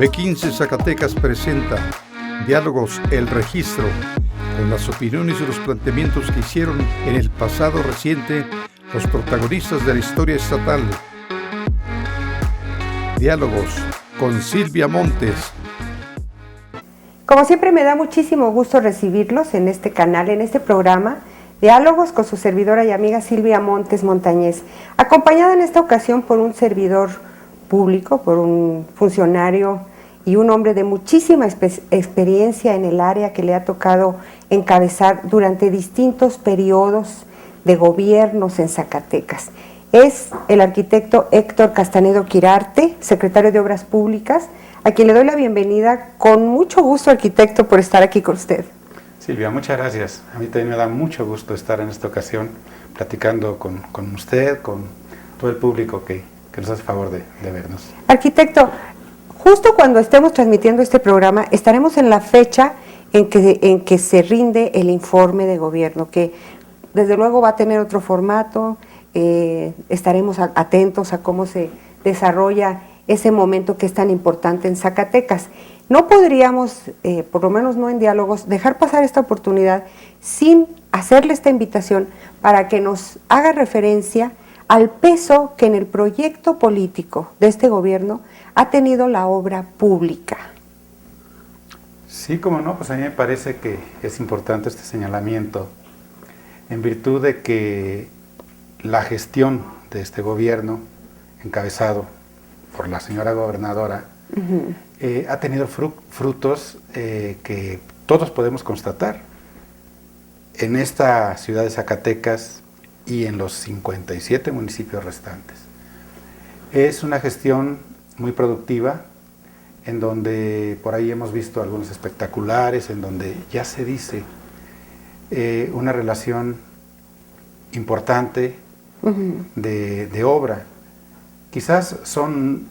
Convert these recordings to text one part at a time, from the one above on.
B15 Zacatecas presenta Diálogos El Registro, con las opiniones y los planteamientos que hicieron en el pasado reciente los protagonistas de la historia estatal. Diálogos con Silvia Montes. Como siempre me da muchísimo gusto recibirlos en este canal, en este programa, Diálogos con su servidora y amiga Silvia Montes Montañez, acompañada en esta ocasión por un servidor público, por un funcionario y un hombre de muchísima experiencia en el área que le ha tocado encabezar durante distintos periodos de gobiernos en Zacatecas. Es el arquitecto Héctor Castanedo Quirarte, secretario de Obras Públicas, a quien le doy la bienvenida. Con mucho gusto, arquitecto, por estar aquí con usted. Silvia, muchas gracias. A mí también me da mucho gusto estar en esta ocasión platicando con usted, con todo el público que nos hace favor de vernos. Arquitecto, justo cuando estemos transmitiendo este programa, estaremos en la fecha en que se rinde el informe de gobierno, que desde luego va a tener otro formato. Estaremos atentos a cómo se desarrolla ese momento que es tan importante en Zacatecas. No podríamos, por lo menos no en Diálogos, dejar pasar esta oportunidad sin hacerle esta invitación para que nos haga referencia al peso que en el proyecto político de este gobierno ha tenido la obra pública. Sí, como no, pues a mí me parece que es importante este señalamiento en virtud de que la gestión de este gobierno, encabezado por la señora gobernadora, ha tenido frutos que todos podemos constatar en esta ciudad de Zacatecas y en los 57 municipios restantes. Es una gestión muy productiva, en donde por ahí hemos visto algunos espectaculares, en donde ya se dice una relación importante de obra. Quizás son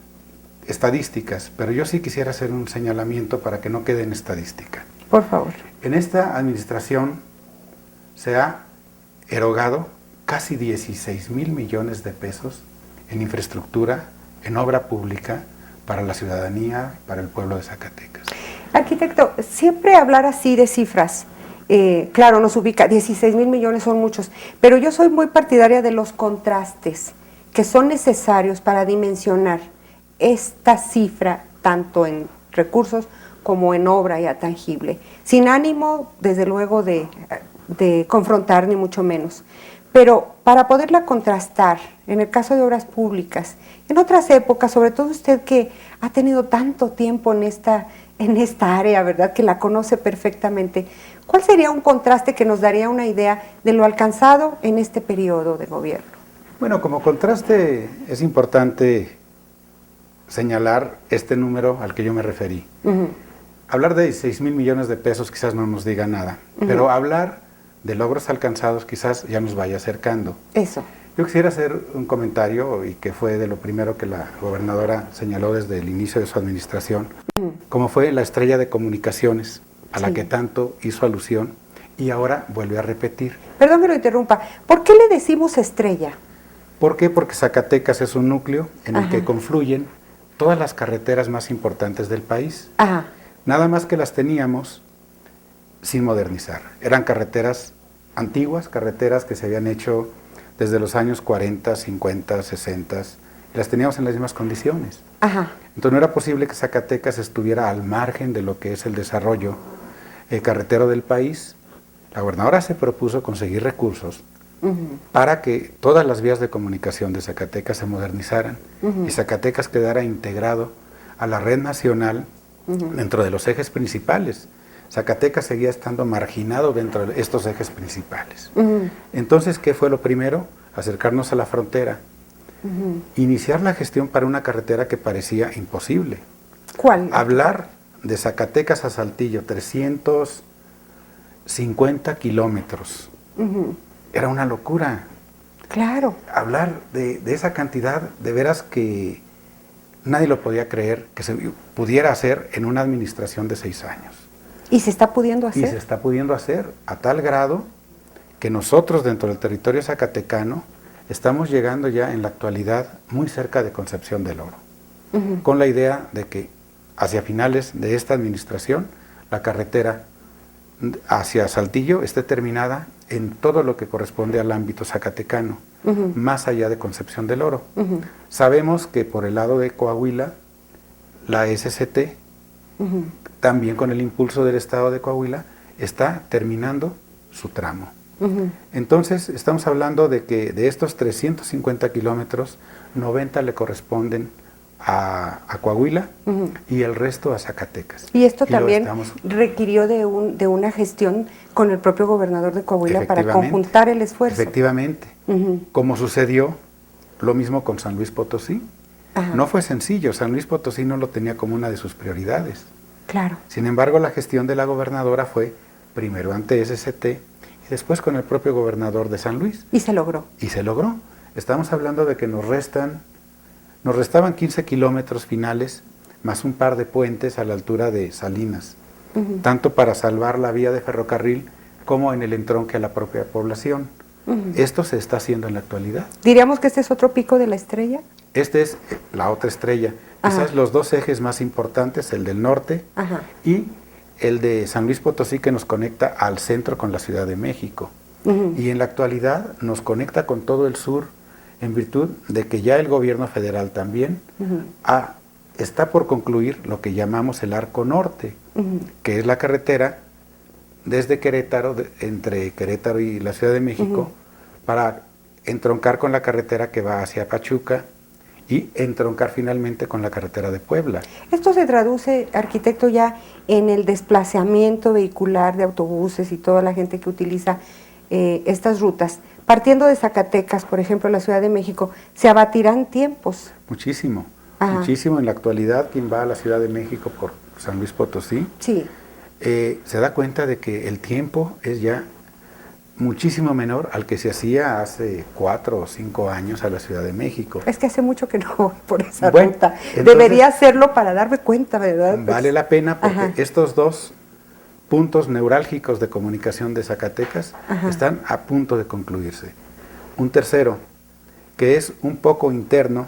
estadísticas, pero yo sí quisiera hacer un señalamiento para que no quede en estadística. Por favor. En esta administración se ha erogado casi 16,000 millones de pesos en infraestructura, en obra pública, para la ciudadanía, para el pueblo de Zacatecas. Arquitecto, siempre hablar así de cifras, claro, nos ubica, 16,000 millones son muchos, pero yo soy muy partidaria de los contrastes que son necesarios para dimensionar esta cifra, tanto en recursos como en obra ya tangible, sin ánimo, desde luego, de confrontar, ni mucho menos. Pero para poderla contrastar, en el caso de obras públicas, en otras épocas, sobre todo usted que ha tenido tanto tiempo en esta área, ¿verdad?, que la conoce perfectamente, ¿cuál sería un contraste que nos daría una idea de lo alcanzado en este periodo de gobierno? Bueno, como contraste es importante señalar este número al que yo me referí. Hablar de 16,000 millones de pesos quizás no nos diga nada, pero hablar de logros alcanzados quizás ya nos vaya acercando. Eso. Yo quisiera hacer un comentario, y que fue de lo primero que la gobernadora señaló desde el inicio de su administración, como fue la estrella de comunicaciones, a la que tanto hizo alusión y ahora vuelve a repetir. Perdón que lo interrumpa, ¿por qué le decimos estrella? ¿Por qué? Porque Zacatecas es un núcleo en el que confluyen todas las carreteras más importantes del país. Nada más que las teníamos sin modernizar. Eran carreteras antiguas, carreteras que se habían hecho desde los años 40, 50, 60, y las teníamos en las mismas condiciones. Entonces no era posible que Zacatecas estuviera al margen de lo que es el desarrollo carretero del país. La gobernadora se propuso conseguir recursos para que todas las vías de comunicación de Zacatecas se modernizaran y Zacatecas quedara integrado a la red nacional dentro de los ejes principales. Zacatecas seguía estando marginado dentro de estos ejes principales. Entonces, ¿qué fue lo primero? Acercarnos a la frontera. Iniciar la gestión para una carretera que parecía imposible. ¿Cuál? Hablar de Zacatecas a Saltillo, 350 kilómetros. Era una locura. Claro. Hablar de esa cantidad, de veras que nadie lo podía creer que se pudiera hacer en una administración de 6 años. ¿Y se está pudiendo hacer? Y se está pudiendo hacer a tal grado que nosotros dentro del territorio zacatecano estamos llegando ya en la actualidad muy cerca de Concepción del Oro, con la idea de que hacia finales de esta administración, la carretera hacia Saltillo esté terminada en todo lo que corresponde al ámbito zacatecano, más allá de Concepción del Oro. Sabemos que por el lado de Coahuila, la SCT, también con el impulso del Estado de Coahuila, está terminando su tramo. Entonces, estamos hablando de que de estos 350 kilómetros, 90 le corresponden a Coahuila y el resto a Zacatecas. Y esto también requirió de una gestión con el propio gobernador de Coahuila para conjuntar el esfuerzo. Efectivamente. Como sucedió lo mismo con San Luis Potosí. No fue sencillo, San Luis Potosí no lo tenía como una de sus prioridades. Claro. Sin embargo, la gestión de la gobernadora fue primero ante SCT y después con el propio gobernador de San Luis. Y se logró. Y se logró. Estamos hablando de que nos restaban 15 kilómetros finales, más un par de puentes a la altura de Salinas, tanto para salvar la vía de ferrocarril como en el entronque a la propia población. Esto se está haciendo en la actualidad. ¿Diríamos que este es otro pico de la estrella? Este es la otra estrella. Quizás los dos ejes más importantes, el del norte y el de San Luis Potosí, que nos conecta al centro con la Ciudad de México. Y en la actualidad nos conecta con todo el sur, en virtud de que ya el gobierno federal también está por concluir lo que llamamos el Arco Norte, que es la carretera desde Querétaro, entre Querétaro y la Ciudad de México, para entroncar con la carretera que va hacia Pachuca y entroncar finalmente con la carretera de Puebla. Esto se traduce, arquitecto, ya en el desplazamiento vehicular de autobuses y toda la gente que utiliza estas rutas. Partiendo de Zacatecas, por ejemplo, la Ciudad de México, ¿se abatirán tiempos? Muchísimo, muchísimo. En la actualidad, quien va a la Ciudad de México por San Luis Potosí, se da cuenta de que el tiempo es ya muchísimo menor al que se hacía hace 4 o 5 años a la Ciudad de México. Es que hace mucho que no voy por esa ruta. Debería hacerlo para darme cuenta, ¿verdad? Vale la pena porque estos dos puntos neurálgicos de comunicación de Zacatecas están a punto de concluirse. Un tercero, que es un poco interno,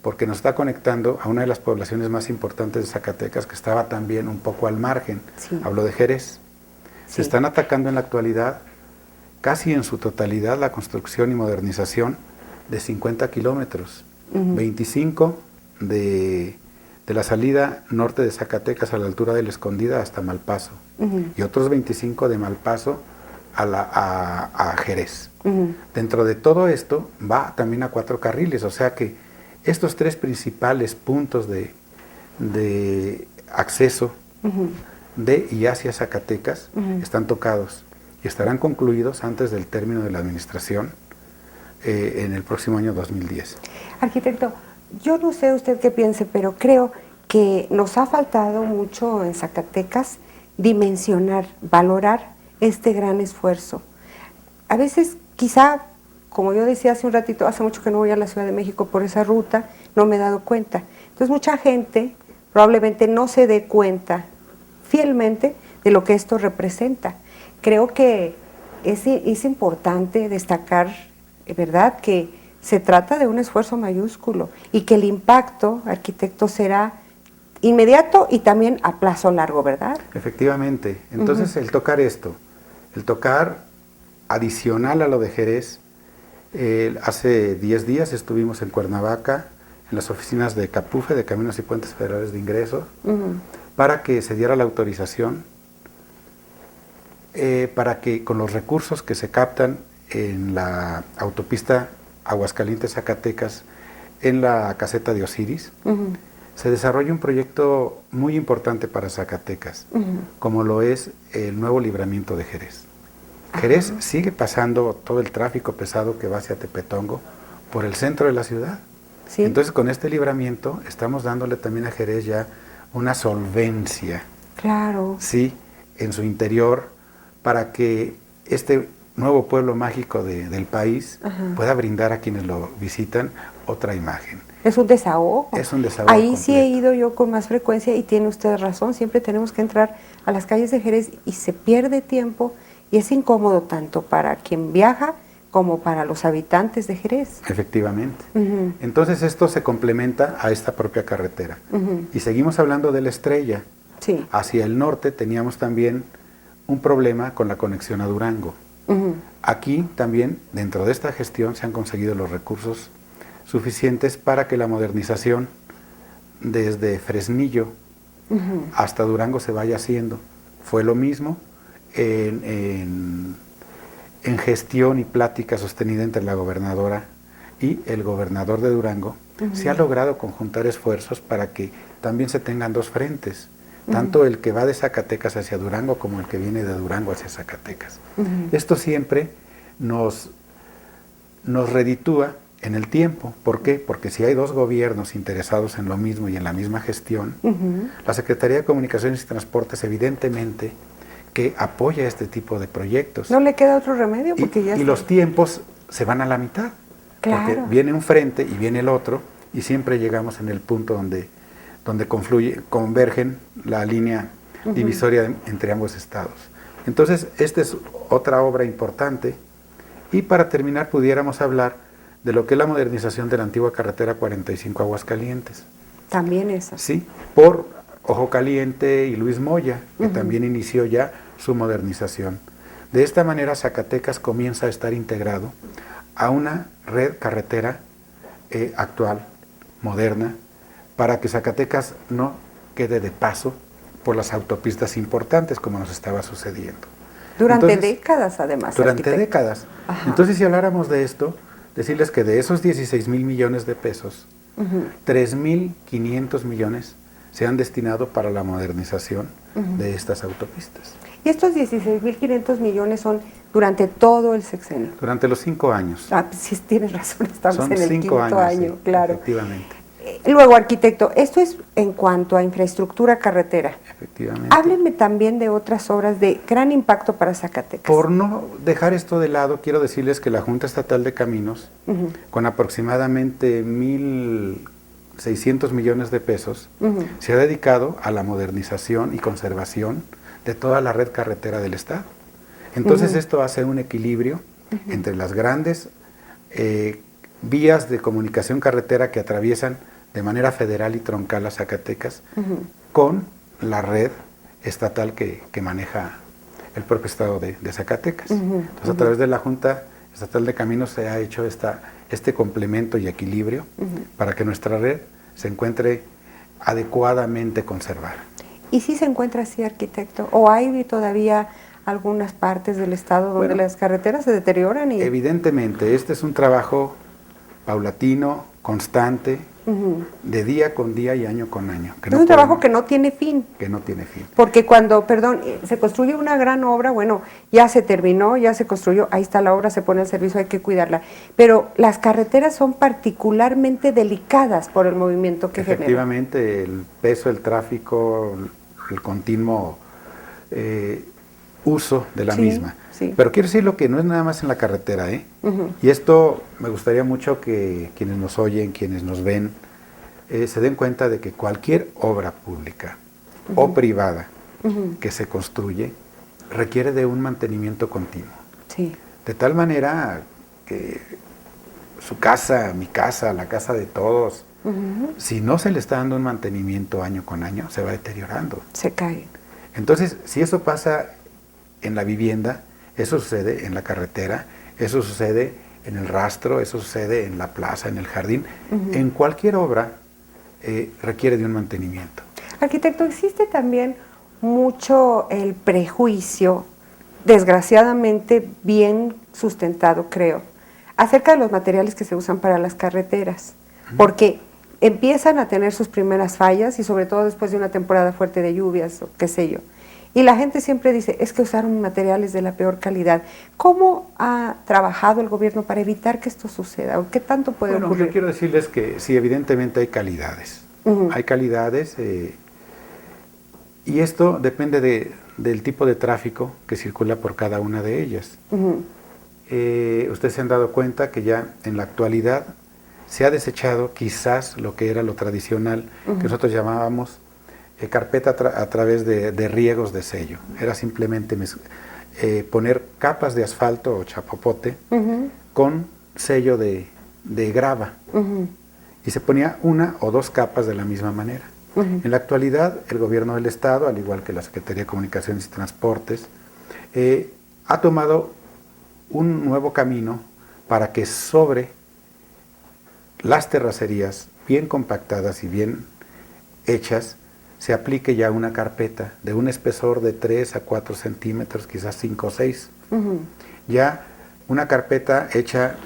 porque nos está conectando a una de las poblaciones más importantes de Zacatecas, que estaba también un poco al margen. Hablo de Jerez. Se están atacando en la actualidad casi en su totalidad la construcción y modernización de 50 kilómetros, 25 de la salida norte de Zacatecas a la altura de La Escondida hasta Malpaso, y otros 25 de Malpaso a Jerez. Dentro de todo esto va también a 4 carriles, o sea que estos 3 principales puntos de acceso de y hacia Zacatecas están tocados y estarán concluidos antes del término de la administración en el próximo año 2010. Arquitecto, yo no sé usted qué piense, pero creo que nos ha faltado mucho en Zacatecas dimensionar, valorar este gran esfuerzo. A veces, quizá, como yo decía hace un ratito, hace mucho que no voy a la Ciudad de México por esa ruta, no me he dado cuenta. Entonces, mucha gente probablemente no se dé cuenta fielmente de lo que esto representa. Creo que es importante destacar, ¿verdad?, que se trata de un esfuerzo mayúsculo y que el impacto, arquitecto, será inmediato y también a plazo largo, ¿verdad? Efectivamente. Entonces, el tocar esto, el tocar adicional a lo de Jerez, hace 10 días estuvimos en Cuernavaca, en las oficinas de CAPUFE, de Caminos y Puentes Federales de Ingresos, para que se diera la autorización, para que con los recursos que se captan en la autopista Aguascalientes-Zacatecas, en la caseta de Osiris, se desarrolla un proyecto muy importante para Zacatecas, como lo es el nuevo libramiento de Jerez. Jerez sigue pasando todo el tráfico pesado que va hacia Tepetongo por el centro de la ciudad. Entonces, con este libramiento estamos dándole también a Jerez ya una solvencia, en su interior, para que este nuevo pueblo mágico del país pueda brindar a quienes lo visitan otra imagen. Es un desahogo. Es un desahogo Ahí completo. Sí he ido yo con más frecuencia y tiene usted razón, siempre tenemos que entrar a las calles de Jerez y se pierde tiempo y es incómodo tanto para quien viaja como para los habitantes de Jerez. Efectivamente. Entonces esto se complementa a esta propia carretera. Y seguimos hablando de la Estrella. Sí. Hacia el norte teníamos también un problema con la conexión a Durango. Aquí también, dentro de esta gestión, se han conseguido los recursos suficientes para que la modernización desde Fresnillo hasta Durango se vaya haciendo. Fue lo mismo en gestión y plática sostenida entre la gobernadora y el gobernador de Durango. Se ha logrado conjuntar esfuerzos para que también se tengan dos frentes, tanto el que va de Zacatecas hacia Durango como el que viene de Durango hacia Zacatecas. Esto siempre nos reditúa en el tiempo. ¿Por qué? Porque si hay dos gobiernos interesados en lo mismo y en la misma gestión, la Secretaría de Comunicaciones y Transportes evidentemente que apoya este tipo de proyectos. No le queda otro remedio porque y los tiempos se van a la mitad. Claro. Porque viene un frente y viene el otro y siempre llegamos en el punto donde convergen la línea divisoria entre ambos estados. Entonces, esta es otra obra importante. Y para terminar, pudiéramos hablar de lo que es la modernización de la antigua carretera 45 Aguascalientes. También esa. Sí, por Ojo Caliente y Luis Moya, que también inició ya su modernización. De esta manera, Zacatecas comienza a estar integrado a una red carretera actual, moderna, para que Zacatecas no quede de paso por las autopistas importantes como nos estaba sucediendo. Durante décadas, además. Durante décadas. Ajá. Entonces, si habláramos de esto, decirles que de esos 16,000 millones de pesos, 3,500 millones se han destinado para la modernización de estas autopistas. Y estos 16,500 millones son durante todo el sexenio. Durante los 5 años. Ah, pues sí, tienes razón, estamos Son en el 5 quinto años, año, sí, claro. efectivamente. Luego, arquitecto, esto es en cuanto a infraestructura carretera. Efectivamente. Hábleme también de otras obras de gran impacto para Zacatecas. Por no dejar esto de lado, quiero decirles que la Junta Estatal de Caminos, con aproximadamente 1,600 millones de pesos, se ha dedicado a la modernización y conservación de toda la red carretera del Estado. Entonces esto hace un equilibrio entre las grandes vías de comunicación carretera que atraviesan de manera federal y troncal a Zacatecas con la red estatal que maneja el propio estado de Zacatecas. Entonces a través de la Junta Estatal de Caminos se ha hecho este complemento y equilibrio para que nuestra red se encuentre adecuadamente conservada. ¿Y si se encuentra así, arquitecto? ¿O hay todavía algunas partes del estado donde las carreteras se deterioran? Evidentemente, este es un trabajo paulatino, constante, de día con día y año con año. Es un trabajo que no tiene fin. Que no tiene fin. Porque cuando, se construye una gran obra, bueno, ya se terminó, ya se construyó, ahí está la obra, se pone al servicio, hay que cuidarla. Pero las carreteras son particularmente delicadas por el movimiento que generan. Efectivamente, el peso, el tráfico, el continuo uso de la misma. Sí. Pero quiero decir lo que no es nada más en la carretera, Y esto me gustaría mucho que quienes nos oyen, quienes nos ven, se den cuenta de que cualquier obra pública o privada que se construye requiere de un mantenimiento continuo. Sí. De tal manera que su casa, mi casa, la casa de todos, si no se le está dando un mantenimiento año con año, se va deteriorando. Se cae. Entonces, si eso pasa en la vivienda, eso sucede en la carretera, eso sucede en el rastro, eso sucede en la plaza, en el jardín. En cualquier obra requiere de un mantenimiento. Arquitecto, existe también mucho el prejuicio, desgraciadamente bien sustentado, creo, acerca de los materiales que se usan para las carreteras, porque empiezan a tener sus primeras fallas y sobre todo después de una temporada fuerte de lluvias o qué sé yo. Y la gente siempre dice, es que usaron materiales de la peor calidad. ¿Cómo ha trabajado el gobierno para evitar que esto suceda? ¿O qué tanto puede ocurrir? Yo quiero decirles que sí, evidentemente hay calidades. Hay calidades y esto depende del tipo de tráfico que circula por cada una de ellas. Ustedes se han dado cuenta que ya en la actualidad se ha desechado quizás lo que era lo tradicional, que nosotros llamábamos carpeta a través de riegos de sello. Era simplemente poner capas de asfalto o chapopote con sello de grava. Y se ponía una o dos capas de la misma manera. En la actualidad, el gobierno del Estado, al igual que la Secretaría de Comunicaciones y Transportes, ha tomado un nuevo camino para que sobre las terracerías bien compactadas y bien hechas se aplique ya una carpeta de un espesor de 3 a 4 centímetros, quizás 5 o 6. Ya una carpeta hecha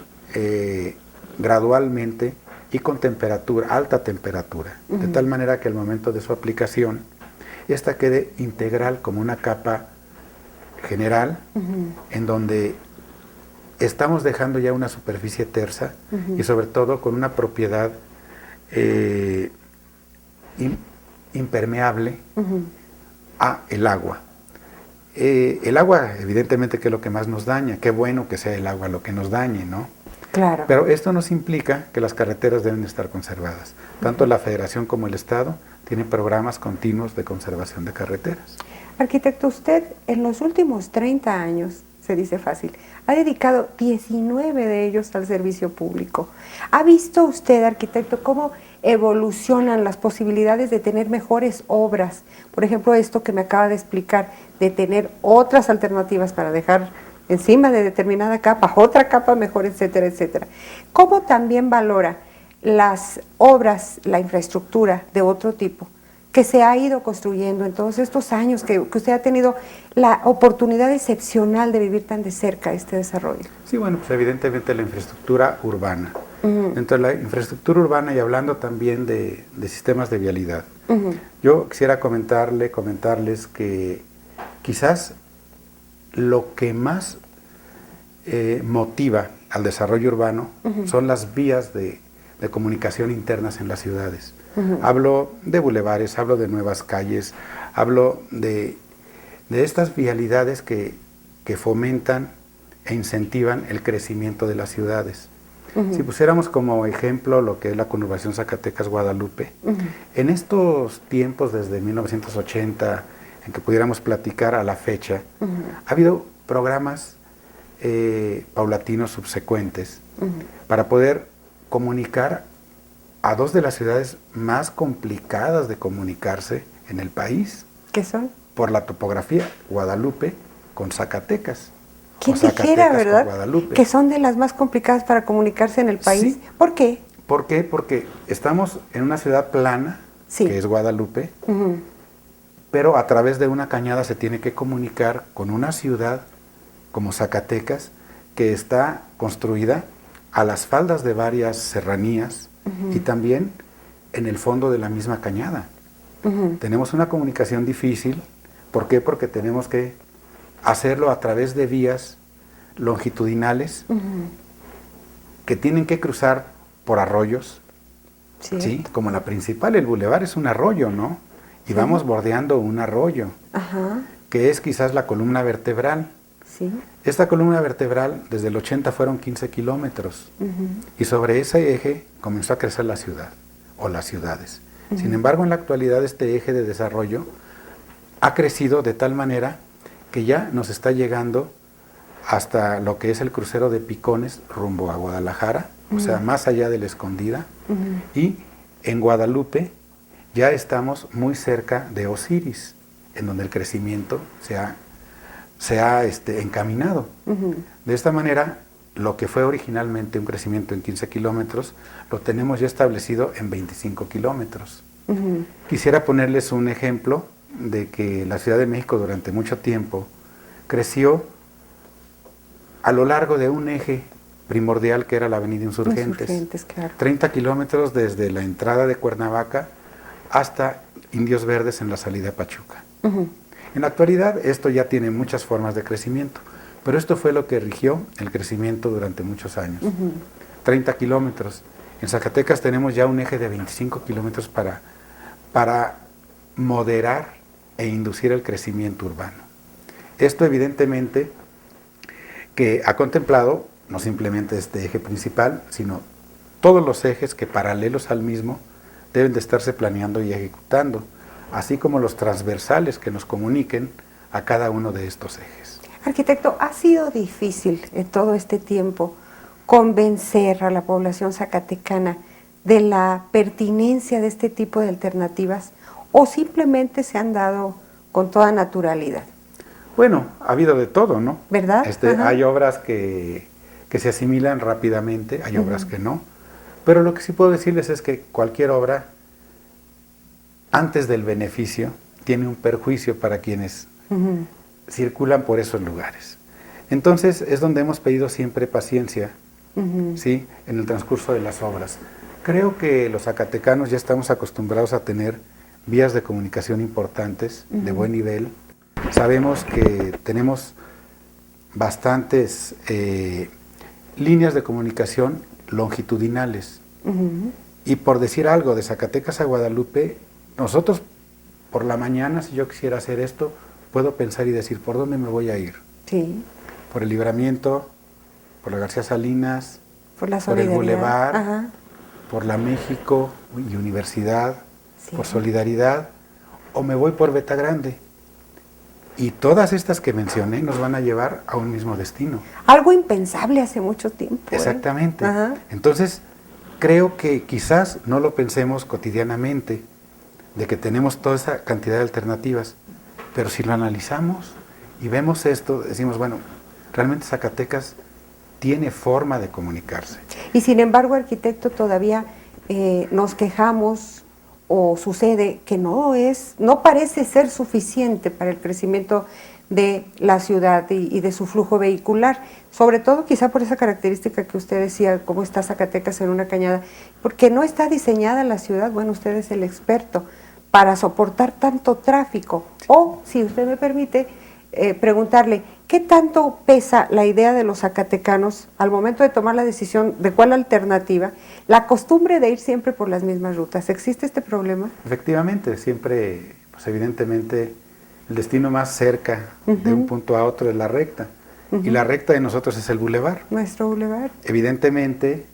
gradualmente y con temperatura, alta temperatura, de tal manera que al momento de su aplicación, esta quede integral como una capa general, en donde estamos dejando ya una superficie tersa y sobre todo con una propiedad impermeable a el agua. El agua, evidentemente, que es lo que más nos daña. Qué bueno que sea el agua lo que nos dañe, ¿no? Claro. Pero esto nos implica que las carreteras deben estar conservadas. Tanto la Federación como el Estado tienen programas continuos de conservación de carreteras. Arquitecto, usted en los últimos 30 años, se dice fácil, ha dedicado 19 de ellos al servicio público. ¿Ha visto usted, arquitecto, cómo evolucionan las posibilidades de tener mejores obras? Por ejemplo, esto que me acaba de explicar, de tener otras alternativas para dejar encima de determinada capa, otra capa mejor, etcétera, etcétera. ¿Cómo también valora las obras, la infraestructura de otro tipo que se ha ido construyendo en todos estos años que usted ha tenido la oportunidad excepcional de vivir tan de cerca este desarrollo? Sí, bueno, pues evidentemente la infraestructura urbana. Dentro de la infraestructura urbana y hablando también de sistemas de vialidad, yo quisiera comentarles que quizás lo que más motiva al desarrollo urbano son las vías de comunicación internas en las ciudades. Hablo de bulevares, hablo de nuevas calles, hablo de estas vialidades que fomentan e incentivan el crecimiento de las ciudades. Si pusiéramos como ejemplo lo que es la conurbación Zacatecas-Guadalupe, en estos tiempos, desde 1980, en que pudiéramos platicar a la fecha, ha habido programas paulatinos subsecuentes para poder comunicar a dos de las ciudades más complicadas de comunicarse en el país. ¿Qué son? Por la topografía, Guadalupe con Zacatecas. ¿Quién dijera, verdad, que son de las más complicadas para comunicarse en el país? Sí. ¿Por qué? ¿Por qué? Porque estamos en una ciudad plana, que es Guadalupe, pero a través de una cañada se tiene que comunicar con una ciudad como Zacatecas, que está construida a las faldas de varias serranías y también en el fondo de la misma cañada. Tenemos una comunicación difícil. ¿Por qué? Porque tenemos que hacerlo a través de vías longitudinales que tienen que cruzar por arroyos, ¿sí? Como la principal, el bulevar es un arroyo, ¿no? Y vamos bordeando un arroyo, que es quizás la columna vertebral. Esta columna vertebral, desde el 80 fueron 15 kilómetros, y sobre ese eje comenzó a crecer la ciudad, o las ciudades. Sin embargo, en la actualidad este eje de desarrollo ha crecido de tal manera que ya nos está llegando hasta lo que es el crucero de Picones rumbo a Guadalajara, o sea, más allá de la Escondida, y en Guadalupe ya estamos muy cerca de Osiris, en donde el crecimiento se ha encaminado. De esta manera, lo que fue originalmente un crecimiento en 15 kilómetros, lo tenemos ya establecido en 25 kilómetros. Quisiera ponerles un ejemplo de que la Ciudad de México durante mucho tiempo creció a lo largo de un eje primordial que era la Avenida Insurgentes. Claro. 30 kilómetros desde la entrada de Cuernavaca hasta Indios Verdes en la salida a Pachuca. En la actualidad esto ya tiene muchas formas de crecimiento, pero esto fue lo que rigió el crecimiento durante muchos años. 30 kilómetros. En Zacatecas tenemos ya un eje de 25 kilómetros para moderar e inducir el crecimiento urbano. Esto evidentemente que ha contemplado no simplemente este eje principal, sino todos los ejes que paralelos al mismo deben de estarse planeando y ejecutando, así como los transversales que nos comuniquen a cada uno de estos ejes. Arquitecto, ¿ha sido difícil en todo este tiempo convencer a la población zacatecana de la pertinencia de este tipo de alternativas o simplemente se han dado con toda naturalidad? Bueno, ha habido de todo, ¿no? ¿Verdad? Hay obras que se asimilan rápidamente, hay obras que no, pero lo que sí puedo decirles es que cualquier obra, antes del beneficio, tiene un perjuicio para quienes circulan por esos lugares. Entonces es donde hemos pedido siempre paciencia, ¿sí?, en el transcurso de las obras. Creo que los zacatecanos ya estamos acostumbrados a tener vías de comunicación importantes, de buen nivel. Sabemos que tenemos bastantes líneas de comunicación longitudinales. Y por decir algo, de Zacatecas a Guadalupe, nosotros por la mañana, si yo quisiera hacer esto, puedo pensar y decir, ¿por dónde me voy a ir? Sí. Por el Libramiento, por la García Salinas, por el Boulevard, Ajá. por la México y Universidad, Sí. por Solidaridad, o me voy por Beta Grande. Y todas estas que mencioné nos van a llevar a un mismo destino. Algo impensable hace mucho tiempo. Exactamente. Ajá. Entonces, creo que quizás no lo pensemos cotidianamente, de que tenemos toda esa cantidad de alternativas, pero si lo analizamos y vemos esto, decimos, bueno, realmente Zacatecas tiene forma de comunicarse. Y sin embargo, arquitecto, todavía nos quejamos o sucede que no parece ser suficiente para el crecimiento de la ciudad y de su flujo vehicular, sobre todo quizá por esa característica que usted decía, cómo está Zacatecas en una cañada, porque no está diseñada la ciudad, bueno, usted es el experto, para soportar tanto tráfico. O, si usted me permite, preguntarle, ¿qué tanto pesa la idea de los zacatecanos al momento de tomar la decisión de cuál alternativa, la costumbre de ir siempre por las mismas rutas? ¿Existe este problema? Efectivamente, siempre, pues evidentemente, el destino más cerca de un punto a otro es la recta. Y la recta de nosotros es el bulevar. Nuestro bulevar. Evidentemente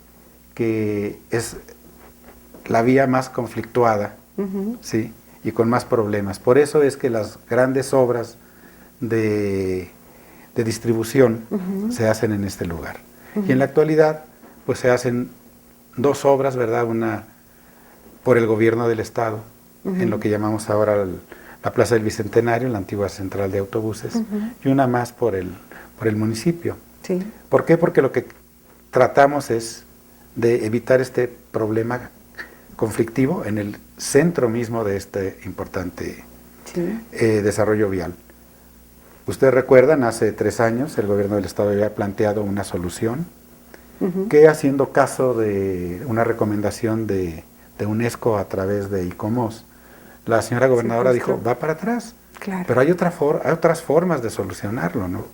que es la vía más conflictuada, ¿sí?, y con más problemas. Por eso es que las grandes obras de distribución se hacen en este lugar. Y en la actualidad, pues se hacen dos obras, ¿verdad? Una por el gobierno del Estado, en lo que llamamos ahora la Plaza del Bicentenario, la antigua central de autobuses, y una más por el municipio. Sí. ¿Por qué? Porque lo que tratamos es de evitar este problema conflictivo en el centro mismo de este importante desarrollo vial. Ustedes recuerdan, hace 3 años el gobierno del Estado había planteado una solución que, haciendo caso de una recomendación de UNESCO a través de ICOMOS, la señora gobernadora dijo, va para atrás. Claro. Pero hay otras formas de solucionarlo, ¿no?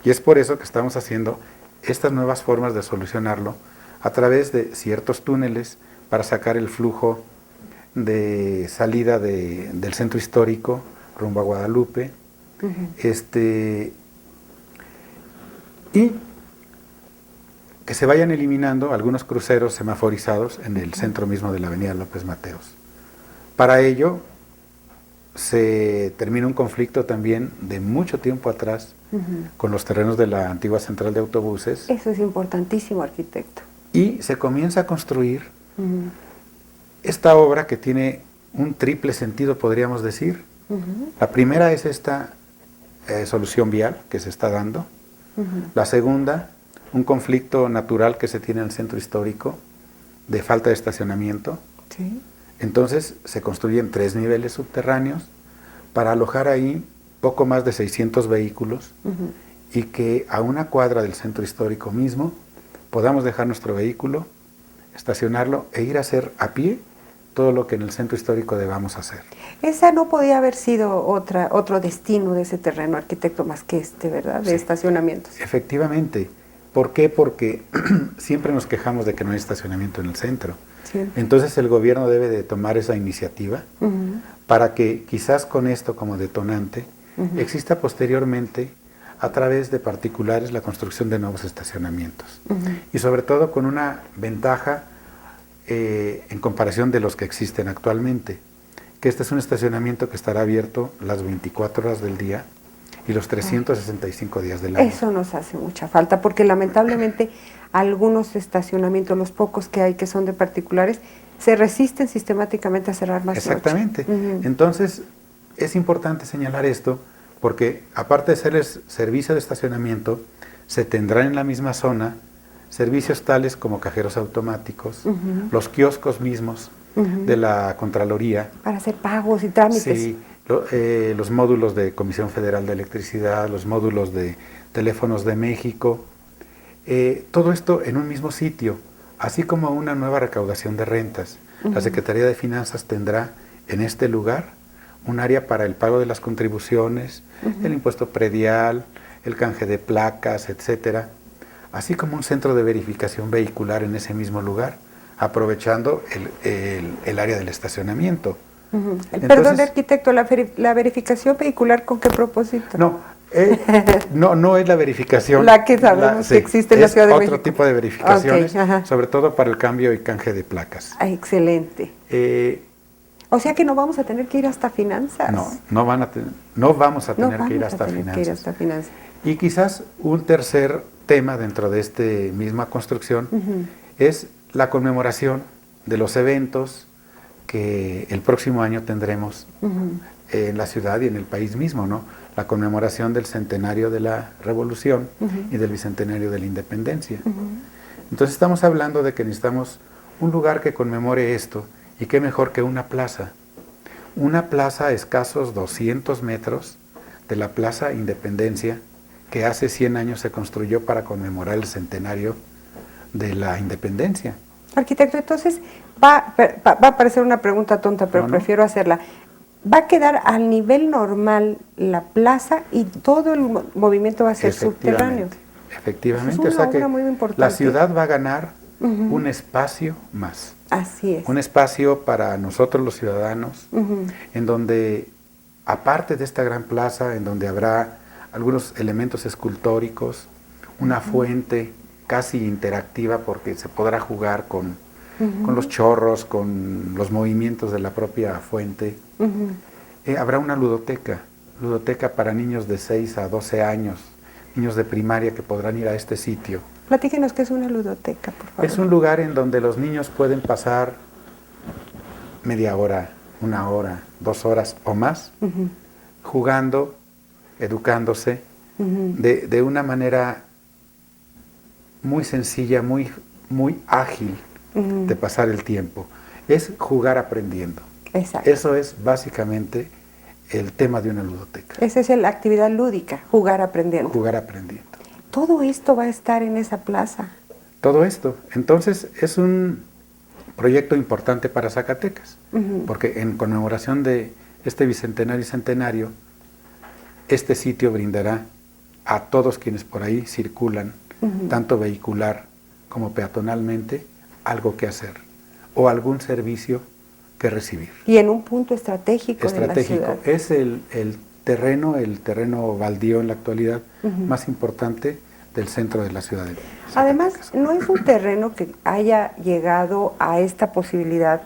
Y es por eso que estamos haciendo estas nuevas formas de solucionarlo a través de ciertos túneles para sacar el flujo de salida del centro histórico rumbo a Guadalupe, y que se vayan eliminando algunos cruceros semaforizados en el centro mismo de la avenida López Mateos. Para ello se termina un conflicto también de mucho tiempo atrás con los terrenos de la antigua central de autobuses. Eso es importantísimo, arquitecto. Y se comienza a construir esta obra que tiene un triple sentido, podríamos decir. La primera es esta solución vial que se está dando. La segunda, un conflicto natural que se tiene en el centro histórico de falta de estacionamiento. Sí. Entonces se construyen 3 niveles subterráneos para alojar ahí poco más de 600 vehículos y que a una cuadra del centro histórico mismo podamos dejar nuestro vehículo, estacionarlo e ir a hacer a pie todo lo que en el centro histórico debamos hacer. Esa no podía haber sido otro destino de ese terreno, arquitecto, más que ¿verdad? De estacionamientos. Efectivamente. ¿Por qué? Porque siempre nos quejamos de que no hay estacionamiento en el centro. Sí. Entonces el gobierno debe de tomar esa iniciativa para que quizás con esto como detonante exista posteriormente a través de particulares la construcción de nuevos estacionamientos. Y sobre todo con una ventaja en comparación de los que existen actualmente, que este es un estacionamiento que estará abierto las 24 horas del día y los 365 días del año. Eso nos hace mucha falta, porque lamentablemente algunos estacionamientos, los pocos que hay que son de particulares, se resisten sistemáticamente a cerrar más noche. Exactamente. Entonces, es importante señalar esto, porque aparte de ser el servicio de estacionamiento, se tendrán en la misma zona servicios tales como cajeros automáticos, los kioscos mismos de la Contraloría. Para hacer pagos y trámites. Sí, los módulos de Comisión Federal de Electricidad, los módulos de Teléfonos de México, todo esto en un mismo sitio, así como una nueva recaudación de rentas. La Secretaría de Finanzas tendrá en este lugar un área para el pago de las contribuciones, el impuesto predial, el canje de placas, etcétera, así como un centro de verificación vehicular en ese mismo lugar, aprovechando el área del estacionamiento. Entonces, perdón, arquitecto, ¿la verificación vehicular con qué propósito? No es la verificación. La que sabemos que existe en la Ciudad de México. Otro tipo de verificaciones, sobre todo para el cambio y canje de placas. Excelente. O sea que no vamos a tener que ir hasta finanzas. No vamos a tener que ir hasta finanzas. Y quizás un tercer tema dentro de esta misma construcción es la conmemoración de los eventos que el próximo año tendremos en la ciudad y en el país mismo, ¿no? La conmemoración del centenario de la Revolución y del bicentenario de la Independencia. Entonces estamos hablando de que necesitamos un lugar que conmemore esto, y qué mejor que una plaza. Una plaza a escasos 200 metros de la Plaza Independencia, que hace 100 años se construyó para conmemorar el centenario de la Independencia. Arquitecto, entonces va a parecer una pregunta tonta, pero prefiero hacerla. ¿Va a quedar al nivel normal la plaza y todo el movimiento va a ser subterráneo? Efectivamente, es una obra muy importante. La ciudad va a ganar un espacio más. Así es. Un espacio para nosotros los ciudadanos, en donde, aparte de esta gran plaza, en donde habrá algunos elementos escultóricos, una fuente casi interactiva, porque se podrá jugar con los chorros, con los movimientos de la propia fuente. Habrá una ludoteca para niños de 6 a 12 años, niños de primaria que podrán ir a este sitio. Platíquenos qué es una ludoteca, por favor. Es un lugar en donde los niños pueden pasar media hora, 1 hora, 2 horas o más, jugando, educándose, de una manera muy sencilla, muy ágil de pasar el tiempo. Es jugar aprendiendo. Exacto. Eso es básicamente el tema de una ludoteca. Esa es la actividad lúdica, jugar aprendiendo. Jugar aprendiendo. Todo esto va a estar en esa plaza. Todo esto. Entonces es un proyecto importante para Zacatecas, porque en conmemoración de este bicentenario y centenario, este sitio brindará a todos quienes por ahí circulan, tanto vehicular como peatonalmente, algo que hacer o algún servicio que recibir. Y en un punto estratégico de la ciudad. Es el terreno baldío en la actualidad más importante del centro de la ciudad de Zacatecas. Además, no es un terreno que haya llegado a esta posibilidad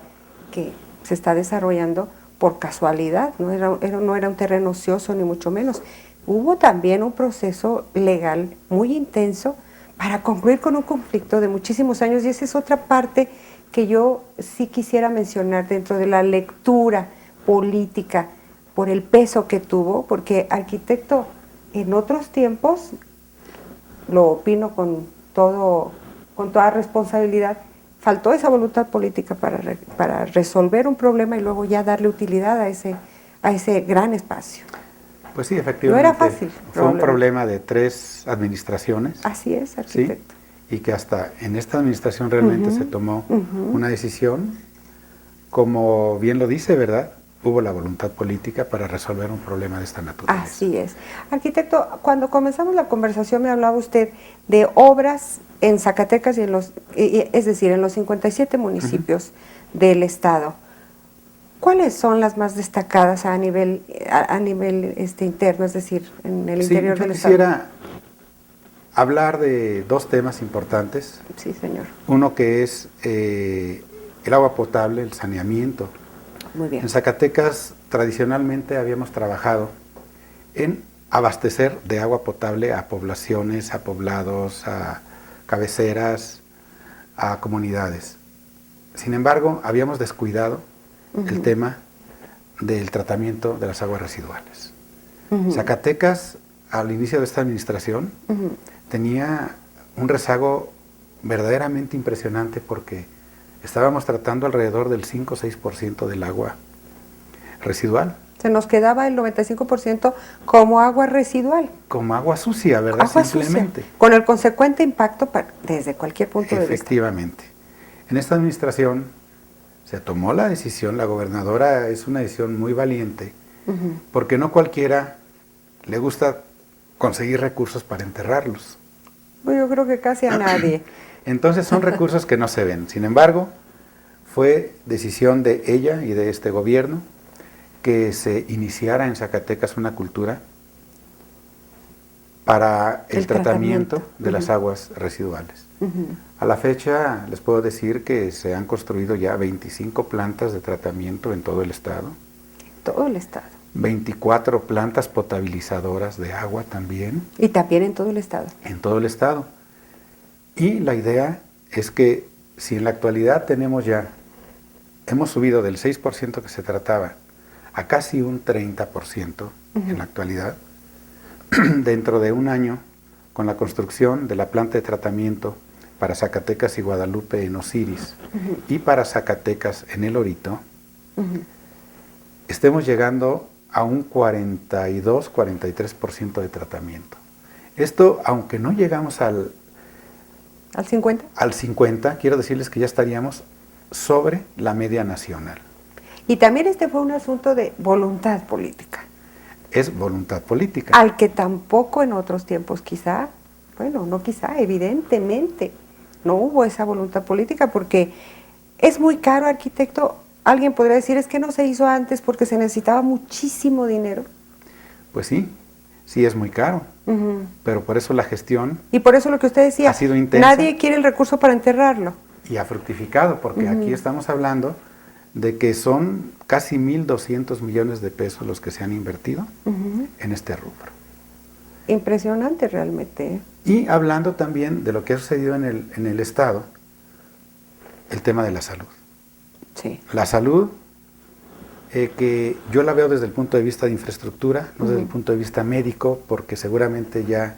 que se está desarrollando por casualidad, no era un terreno ocioso ni mucho menos. Hubo también un proceso legal muy intenso para concluir con un conflicto de muchísimos años, y esa es otra parte que yo sí quisiera mencionar dentro de la lectura política por el peso que tuvo, porque arquitecto, en otros tiempos, lo opino con toda responsabilidad, faltó esa voluntad política para resolver un problema y luego ya darle utilidad a ese gran espacio. Pues sí, efectivamente. No era fácil. Fue un problema de 3 administraciones. Así es, arquitecto. ¿sí? Y que hasta en esta administración realmente se tomó una decisión, como bien lo dice, ¿verdad? Hubo la voluntad política para resolver un problema de esta naturaleza. Así es. Arquitecto, cuando comenzamos la conversación me hablaba usted de obras en Zacatecas, es decir, en los 57 municipios del estado. ¿Cuáles son las más destacadas a nivel interno, es decir, en el interior del estado? Quisiera hablar de 2 temas importantes. Sí, señor. Uno que es el agua potable, el saneamiento. Muy bien. En Zacatecas tradicionalmente habíamos trabajado en abastecer de agua potable a poblaciones, a poblados, a cabeceras, a comunidades. Sin embargo, habíamos descuidado el tema del tratamiento de las aguas residuales. Zacatecas, al inicio de esta administración, tenía un rezago verdaderamente impresionante porque estábamos tratando alrededor del 5 o 6% del agua residual. Se nos quedaba el 95% como agua residual. Como agua sucia, ¿verdad? Agua Simplemente. Sucia, con el consecuente impacto desde cualquier punto de vista. Efectivamente. En esta administración se tomó la decisión, la gobernadora es una decisión muy valiente, porque no cualquiera le gusta conseguir recursos para enterrarlos. Pues yo creo que casi a nadie. Entonces son recursos que no se ven. Sin embargo, fue decisión de ella y de este gobierno que se iniciara en Zacatecas una cultura para el tratamiento de las aguas residuales. A la fecha les puedo decir que se han construido ya 25 plantas de tratamiento en todo el estado. Todo el estado. 24 plantas potabilizadoras de agua también. Y también en todo el estado. En todo el estado. Y la idea es que si en la actualidad hemos subido del 6% que se trataba a casi un 30% en la actualidad, dentro de un año, con la construcción de la planta de tratamiento para Zacatecas y Guadalupe en Osiris y para Zacatecas en El Orito, estemos llegando a un 42-43% de tratamiento. Esto, aunque no llegamos al 50, al 50, quiero decirles que ya estaríamos sobre la media nacional. Y también este fue un asunto de voluntad política. Es voluntad política. Al que tampoco en otros tiempos quizá, bueno, no quizá, evidentemente, no hubo esa voluntad política porque es muy caro, arquitecto. Alguien podría decir, es que no se hizo antes porque se necesitaba muchísimo dinero. Pues sí, sí es muy caro, pero por eso la gestión y por eso lo que usted decía, ha sido intensa. Nadie quiere el recurso para enterrarlo. Y ha fructificado, porque aquí estamos hablando de que son casi 1.200 millones de pesos los que se han invertido en este rubro. Impresionante realmente. Y hablando también de lo que ha sucedido en el Estado, el tema de la salud. Sí. La salud, que yo la veo desde el punto de vista de infraestructura, no desde el punto de vista médico, porque seguramente ya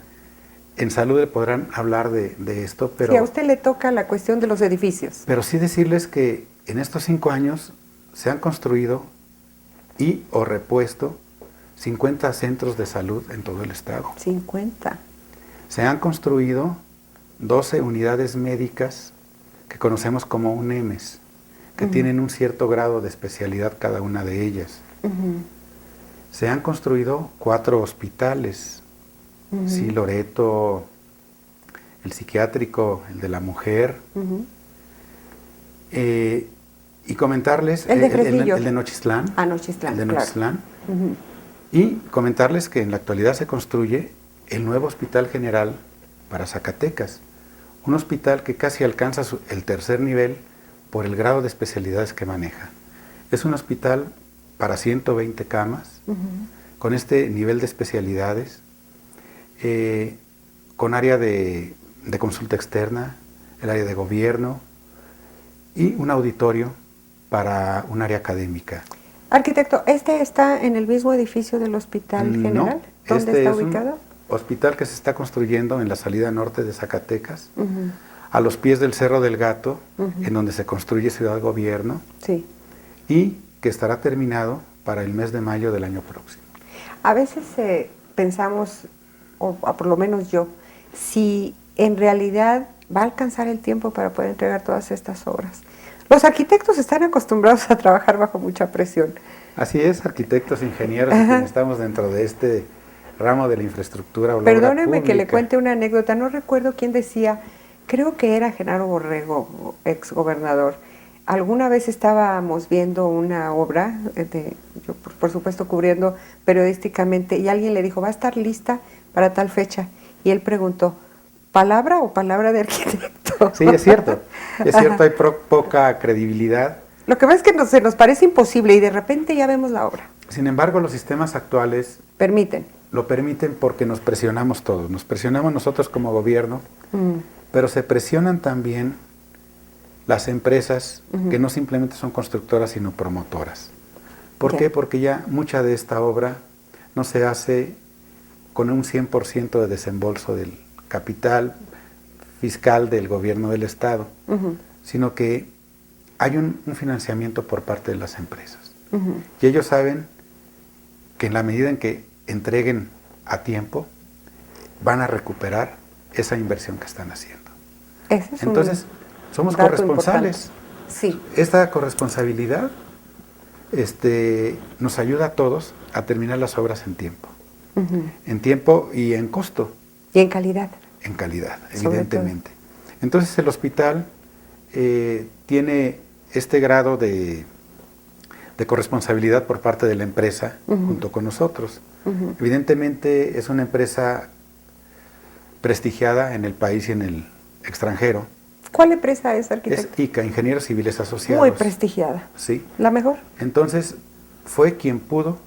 en salud le podrán hablar de esto, pero... Sí, a usted le toca la cuestión de los edificios. Pero sí decirles que en estos 5 años se han construido o repuesto 50 centros de salud en todo el estado. 50. Se han construido 12 unidades médicas que conocemos como UNEMES, que tienen un cierto grado de especialidad cada una de ellas. Se han construido 4 hospitales, sí, Loreto, el psiquiátrico, el de la mujer, y comentarles el de Nochistlán, Nochistlán, el de Nochistlán, y comentarles que en la actualidad se construye el nuevo Hospital General para Zacatecas, un hospital que casi alcanza el 3er nivel por el grado de especialidades que maneja. Es un hospital para 120 camas, con este nivel de especialidades, con área de consulta externa, el área de gobierno y un auditorio para un área académica. Arquitecto, ¿este está en el mismo edificio del Hospital General? No, ¿Dónde está ubicado? Un hospital que se está construyendo en la salida norte de Zacatecas, a los pies del Cerro del Gato, en donde se construye Ciudad Gobierno, y que estará terminado para el mes de mayo del año próximo. A veces pensamos, o por lo menos yo, si en realidad va a alcanzar el tiempo para poder entregar todas estas obras. Los arquitectos están acostumbrados a trabajar bajo mucha presión. Así es, arquitectos, ingenieros, quienes estamos dentro de este ramo de la infraestructura o la obra Perdóneme pública. que le cuente una anécdota, no recuerdo quién decía, creo que era Genaro Borrego, ex gobernador. Alguna vez estábamos viendo una obra, yo por supuesto cubriendo periodísticamente, y alguien le dijo, va a estar lista para tal fecha. Y él preguntó, ¿palabra o palabra de arquitecto? Sí, es cierto, hay poca credibilidad. Lo que pasa es que se nos parece imposible y de repente ya vemos la obra. Sin embargo, los sistemas actuales permiten. lo permiten porque nos presionamos todos. Nos presionamos nosotros como gobierno, pero se presionan también las empresas que no simplemente son constructoras, sino promotoras. ¿Por qué? Porque ya mucha de esta obra no se hace con un 100% de desembolso del capital fiscal del gobierno del Estado, sino que hay un financiamiento por parte de las empresas. Y ellos saben que en la medida en que entreguen a tiempo, van a recuperar esa inversión que están haciendo. Entonces, somos corresponsables. Sí. Esta corresponsabilidad nos ayuda a todos a terminar las obras en tiempo. En tiempo y en costo. Y en calidad. En calidad, evidentemente. Entonces el hospital tiene este grado de corresponsabilidad por parte de la empresa junto con nosotros. Evidentemente es una empresa prestigiada en el país y en el extranjero. ¿Cuál empresa es, arquitecto? Es ICA, Ingenieros Civiles Asociados. Muy prestigiada. Sí. ¿La mejor? Entonces, fue quien pudo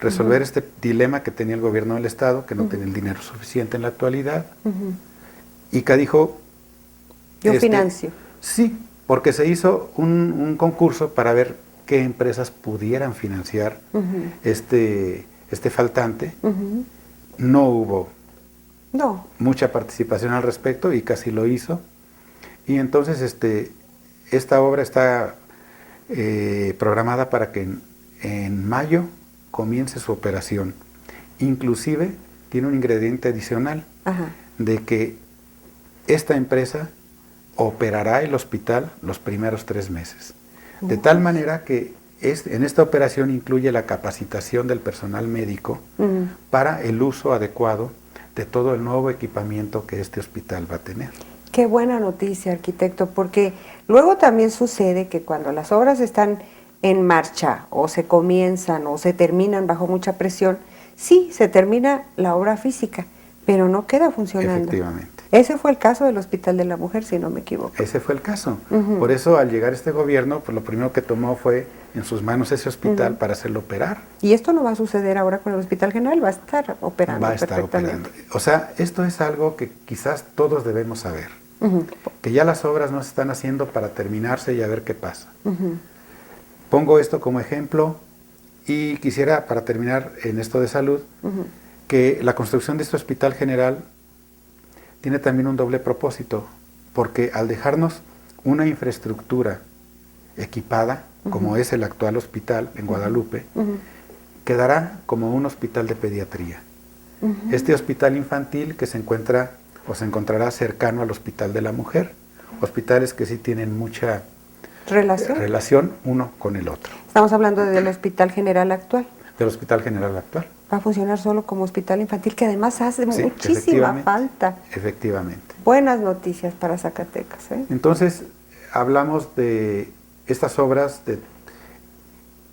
resolver este dilema que tenía el gobierno del Estado, que no tenía el dinero suficiente en la actualidad. ICA dijo... Yo financio. Sí, porque se hizo un concurso para ver qué empresas pudieran financiar este faltante. No hubo mucha participación al respecto y casi lo hizo. Y entonces esta obra está programada para que en mayo comience su operación. Inclusive tiene un ingrediente adicional de que esta empresa operará el hospital los primeros 3 meses. De tal manera que en esta operación incluye la capacitación del personal médico para el uso adecuado de todo el nuevo equipamiento que este hospital va a tener. Qué buena noticia, arquitecto, porque luego también sucede que cuando las obras están en marcha o se comienzan o se terminan bajo mucha presión, sí, se termina la obra física, pero no queda funcionando. Efectivamente. Ese fue el caso del Hospital de la Mujer, si no me equivoco. Ese fue el caso. Por eso, al llegar este gobierno, pues lo primero que tomó fue en sus manos ese hospital para hacerlo operar. Y esto no va a suceder ahora con el Hospital General, va a estar operando perfectamente. O sea, esto es algo que quizás todos debemos saber. Que ya las obras no se están haciendo para terminarse y a ver qué pasa. Pongo esto como ejemplo y quisiera, para terminar en esto de salud, que la construcción de este Hospital General tiene también un doble propósito, porque al dejarnos una infraestructura equipada, como es el actual hospital en Guadalupe, quedará como un hospital de pediatría. Este hospital infantil que se encontrará cercano al Hospital de la Mujer, hospitales que sí tienen mucha relación uno con el otro. Estamos hablando del Hospital General actual. Del Hospital General actual. Va a funcionar solo como hospital infantil, que además hace muchísima falta. Efectivamente. Buenas noticias para Zacatecas. Entonces, hablamos de estas obras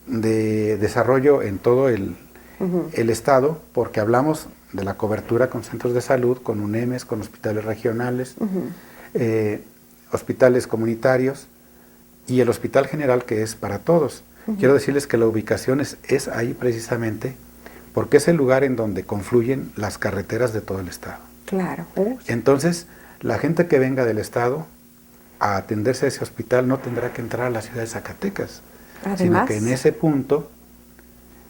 de desarrollo en todo el Estado, porque hablamos de la cobertura con centros de salud, con UNEMES, con hospitales regionales, hospitales comunitarios y el Hospital General, que es para todos. Quiero decirles que la ubicación es ahí precisamente porque es el lugar en donde confluyen las carreteras de todo el Estado. Claro. Entonces, la gente que venga del Estado a atenderse a ese hospital no tendrá que entrar a la ciudad de Zacatecas, sino que en ese punto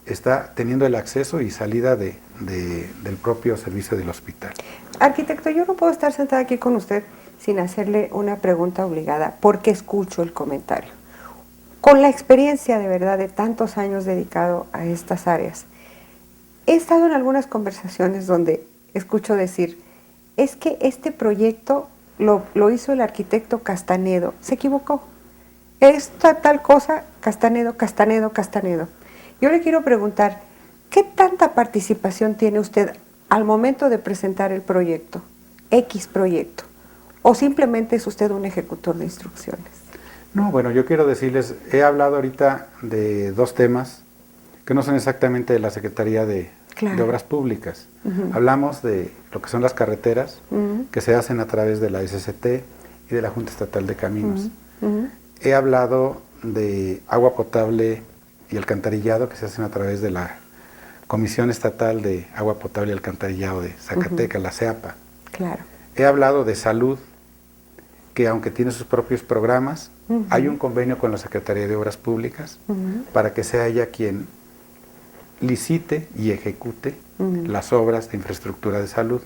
está teniendo el acceso y salida del propio servicio del hospital. Arquitecto, yo no puedo estar sentada aquí con usted sin hacerle una pregunta obligada, porque escucho el comentario. Con la experiencia de verdad de tantos años dedicado a estas áreas, he estado en algunas conversaciones donde escucho decir, es que este proyecto lo hizo el arquitecto Castanedo, se equivocó. Esta tal cosa, Castanedo. Yo le quiero preguntar, ¿qué tanta participación tiene usted al momento de presentar el proyecto, X proyecto? ¿O simplemente es usted un ejecutor de instrucciones? No, bueno, yo quiero decirles, he hablado ahorita de 2 temas que no son exactamente de la Secretaría de Obras Públicas. Hablamos de lo que son las carreteras que se hacen a través de la SCT y de la Junta Estatal de Caminos. He hablado de agua potable y alcantarillado que se hacen a través de la Comisión Estatal de Agua Potable y Alcantarillado de Zacatecas, la CEAPA. Claro. He hablado de salud, que aunque tiene sus propios programas, hay un convenio con la Secretaría de Obras Públicas para que sea ella quien licite y ejecute las obras de infraestructura de salud.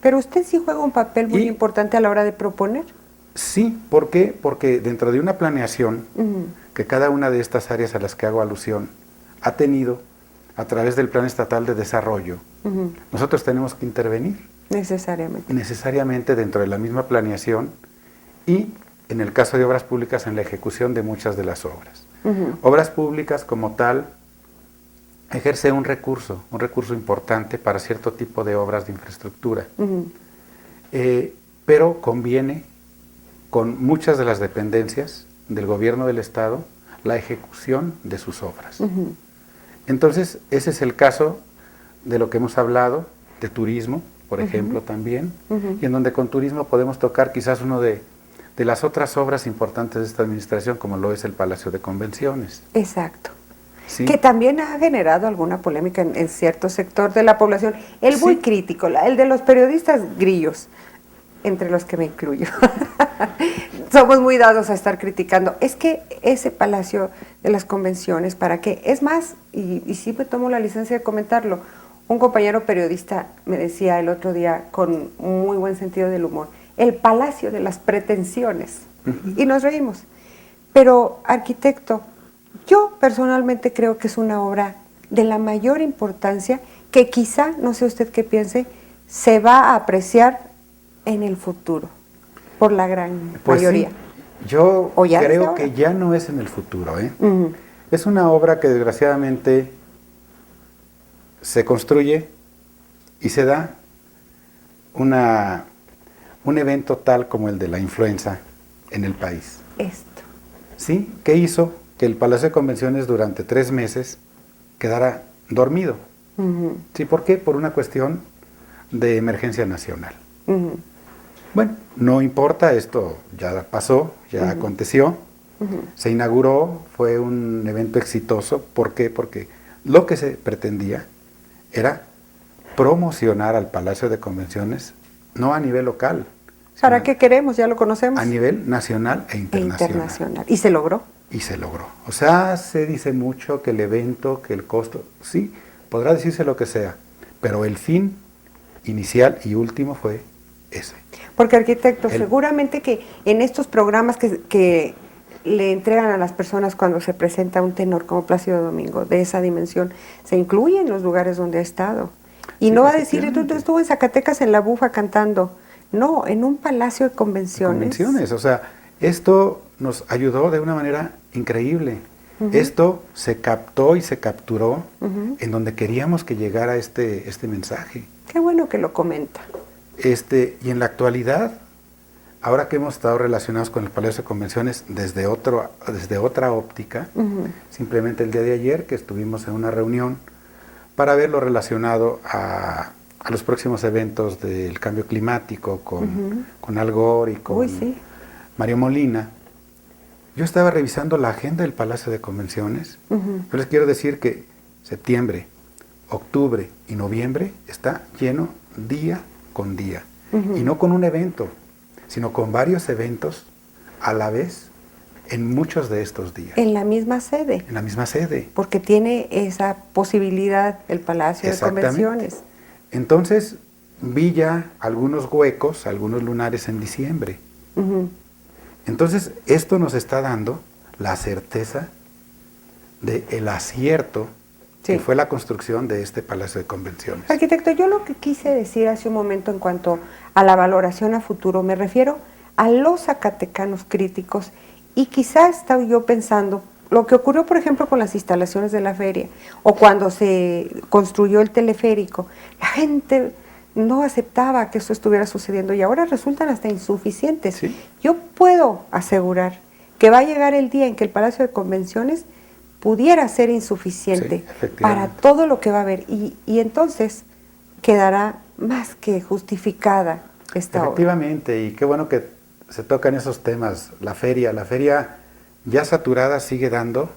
Pero usted sí juega un papel muy importante a la hora de proponer. Sí, ¿por qué? Porque dentro de una planeación que cada una de estas áreas a las que hago alusión ha tenido a través del Plan Estatal de Desarrollo, nosotros tenemos que intervenir. Necesariamente. Necesariamente dentro de la misma planeación y, en el caso de obras públicas, en la ejecución de muchas de las obras. Obras públicas como tal ejerce un recurso importante para cierto tipo de obras de infraestructura, pero conviene con muchas de las dependencias del gobierno del Estado la ejecución de sus obras. Entonces, ese es el caso de lo que hemos hablado, de turismo, por ejemplo, también, y en donde con turismo podemos tocar quizás uno de las otras obras importantes de esta administración, como lo es el Palacio de Convenciones. Exacto. ¿Sí? Que también ha generado alguna polémica en cierto sector de la población, el muy crítico, el de los periodistas grillos, entre los que me incluyo. Somos muy dados a estar criticando. Es que ese Palacio de las Convenciones, ¿para qué? Es más, y sí me tomo la licencia de comentarlo, un compañero periodista me decía el otro día con muy buen sentido del humor, el Palacio de las Pretensiones. Y nos reímos. Pero, arquitecto, yo personalmente creo que es una obra de la mayor importancia que quizá, no sé usted qué piense, se va a apreciar en el futuro, por la gran mayoría. Sí. Yo creo que ya no es en el futuro. Es una obra que desgraciadamente se construye y se da un evento tal como el de la influenza en el país. Esto. ¿Sí? ¿Qué hizo? Que el Palacio de Convenciones durante 3 meses quedara dormido. ¿Sí? ¿Por qué? Por una cuestión de emergencia nacional. Bueno, no importa, esto ya pasó, ya aconteció, se inauguró, fue un evento exitoso. ¿Por qué? Porque lo que se pretendía era promocionar al Palacio de Convenciones, no a nivel local. ¿Para qué queremos? Ya lo conocemos. A nivel nacional e internacional. ¿Y se logró? Y se logró. O sea, se dice mucho que el evento, que el costo, sí, podrá decirse lo que sea, pero el fin inicial y último fue ese. Porque, arquitecto, seguramente que en estos programas que le entregan a las personas cuando se presenta un tenor como Plácido Domingo de esa dimensión, se incluyen los lugares donde ha estado. Y sí, no va a decir, estuvo en Zacatecas en la Bufa cantando. No, en un Palacio de Convenciones. O sea, esto nos ayudó de una manera increíble. Esto se captó y se capturó en donde queríamos que llegara este mensaje. Qué bueno que lo comenta. Y en la actualidad, ahora que hemos estado relacionados con el Palacio de Convenciones desde otra óptica, simplemente el día de ayer que estuvimos en una reunión para ver lo relacionado a los próximos eventos del cambio climático con Al Gore y con Mario Molina, yo estaba revisando la agenda del Palacio de Convenciones. Yo les quiero decir que septiembre, octubre y noviembre está lleno día con día. Y no con un evento, sino con varios eventos a la vez en muchos de estos días. En la misma sede. En la misma sede. Porque tiene esa posibilidad el Palacio de Convenciones. Entonces, vi ya algunos huecos, algunos lunares en diciembre. Entonces, esto nos está dando la certeza del acierto que fue la construcción de este Palacio de Convenciones. Arquitecto, yo lo que quise decir hace un momento en cuanto a la valoración a futuro, me refiero a los zacatecanos críticos y quizás estaba yo pensando lo que ocurrió, por ejemplo, con las instalaciones de la feria o cuando se construyó el teleférico. La gente no aceptaba que eso estuviera sucediendo y ahora resultan hasta insuficientes. ¿Sí? Yo puedo asegurar que va a llegar el día en que el Palacio de Convenciones pudiera ser insuficiente para todo lo que va a haber y entonces quedará más que justificada esta obra. Efectivamente, y qué bueno que se tocan esos temas. La feria ya saturada sigue dando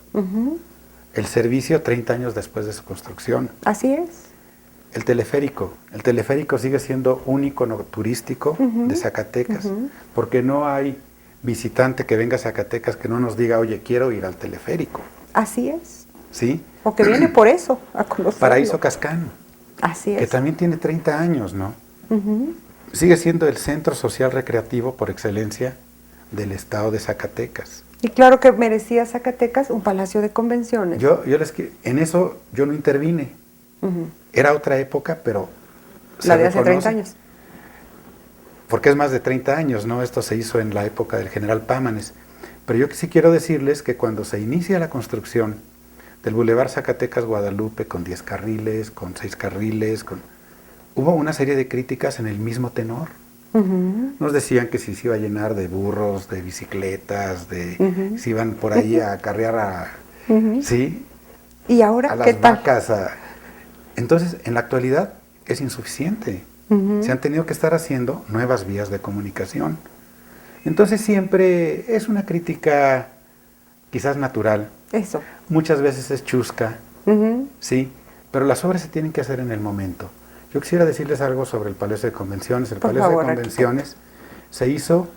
el servicio 30 años después de su construcción. Así es. El teleférico sigue siendo un ícono turístico de Zacatecas, porque no hay visitante que venga a Zacatecas que no nos diga, oye, quiero ir al teleférico. Así es. ¿Sí? O que viene por eso, a conocerlo. Paraíso Cascán. Así es. Que también tiene 30 años, ¿no? Sigue siendo el centro social recreativo por excelencia del estado de Zacatecas. Y claro que merecía Zacatecas un palacio de convenciones. En eso yo no intervine. Era otra época, pero la de hace 30 años. Porque es más de 30 años, ¿no? Esto se hizo en la época del general Pámanes. Pero yo sí quiero decirles que cuando se inicia la construcción del Boulevard Zacatecas-Guadalupe con 10 carriles, con 6 carriles, hubo una serie de críticas en el mismo tenor. Nos decían que si se iba a llenar de burros, de bicicletas, si iban por ahí a acarrear ¿sí? ¿Y ahora a las qué tal? vacas. Entonces, en la actualidad es insuficiente. Se han tenido que estar haciendo nuevas vías de comunicación. Entonces siempre es una crítica quizás natural. Eso. Muchas veces es chusca, sí, pero las obras se tienen que hacer en el momento. Yo quisiera decirles algo sobre el Palacio de Convenciones. El Palacio de Convenciones se hizo